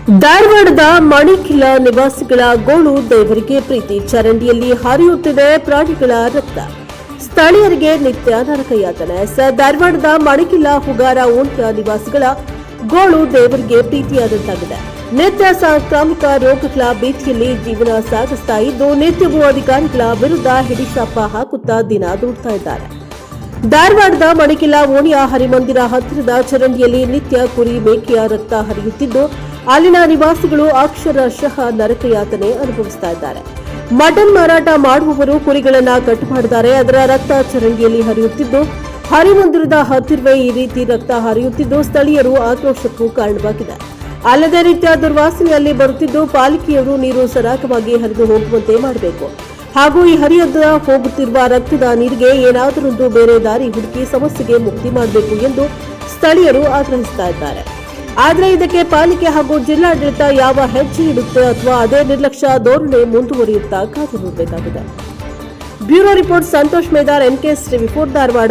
ಧಾರವಾಡದ ಮಣಿಖಿಲ ನಿವಾಸಿಗಳ ಗೋಳು ದೇವರಿಗೆ ಪ್ರೀತಿ. ಚರಂಡಿಯಲ್ಲಿ ಹರಿಯುತ್ತಿದೆ ಪ್ರಾಣಿಗಳ ರಕ್ತ. ಸ್ಥಳೀಯರಿಗೆ ನಿತ್ಯ ನರಕಯಾತನೆ. ಧಾರವಾಡದ ಮಣಿಖಿಲ ಹುಗಾರ ಓಣಿಯ ನಿವಾಸಿಗಳ ಗೋಳು ದೇವರಿಗೆ ಪ್ರೀತಿಯಾದಂತಾಗಿದೆ. ನಿತ್ಯ ಸಾಂಕ್ರಾಮಿಕ ರೋಗಗಳ ಭೀತಿಯಲ್ಲಿ ಜೀವನ ಸಾಗಿಸ್ತಾ ಇದ್ದು, ನಿತ್ಯವೂ ಅಧಿಕಾರಿಗಳ ವಿರುದ್ಧ ಹಿಡಿಶಾಪ ಹಾಕುತ್ತಾ ದಿನ ದೂಡ್ತಾ ಇದ್ದಾರೆ. ಧಾರವಾಡದ ಮಣಿಖಿಲ ಓಣಿಯ ಹರಿಮಂದಿರ ಹತ್ತಿರದ ಚರಂಡಿಯಲ್ಲಿ ನಿತ್ಯ ಕುರಿ ಮೇಕೆಯ ರಕ್ತ ಹರಿಯುತ್ತಿದ್ದು, ಅಲ್ಲಿನ ನಿವಾಸಿಗಳು ಅಕ್ಷರಶಃ ನರಕಯಾತನೆ ಅನುಭವಿಸ್ತಾ ಇದ್ದಾರೆ. ಮಟನ್ ಮಾರಾಟ ಮಾಡುವವರು ಕುರಿಗಳನ್ನ ಕಟ್ ಮಾಡಿದ್ದಾರೆ. ಅದರ ರಕ್ತ ಚರಂಡಿಯಲ್ಲಿ ಹರಿಯುತ್ತಿದ್ದು, ಹರಿಮಂದಿರದ ಹತ್ತಿರವೇ ಈ ರೀತಿ ರಕ್ತ ಹರಿಯುತ್ತಿದ್ದು ಸ್ಥಳೀಯರು ಆಕ್ರೋಶಕ್ಕೂ ಕಾರಣವಾಗಿದೆ. ಅಲ್ಲದೆ ನಿತ್ಯ ದುರ್ವಾಸನೆಯಲ್ಲಿ ಬರುತ್ತಿದ್ದು, ಪಾಲಿಕೆಯವರು ನೀರು ಸರಾಗವಾಗಿ ಹರಿದು ಹೋಗುವಂತೆ ಮಾಡಬೇಕು ಹಾಗೂ ಈ ಹರಿಯದ ಹೋಗುತ್ತಿರುವ ರಕ್ತದ ನೀರಿಗೆ ಏನಾದರೊಂದು ಬೇರೆ ದಾರಿ ಹುಡುಕಿ ಸಮಸ್ಯೆಗೆ ಮುಕ್ತಿ ಮಾಡಬೇಕು ಎಂದು ಸ್ಥಳೀಯರು ಆಗ್ರಹಿಸುತ್ತಾ ಇದ್ದಾರೆ. ಆದರೆ ಇದಕ್ಕೆ ಪಾಲಿಕೆ ಹಾಗೂ ಜಿಲ್ಲಾಡಳಿತ ಯಾವ ಹೆಜ್ಜೆ ಇಡುತ್ತೆ ಅಥವಾ ಅದೇ ನಿರ್ಲಕ್ಷ್ಯ ಧೋರಣೆ ಮುಂದುವರಿಯುತ್ತಾ ಕಾದು ನೋಡಬೇಕಾಗಿದೆ. Bureau report Santosh Medar, NKS TV4 Dharwad.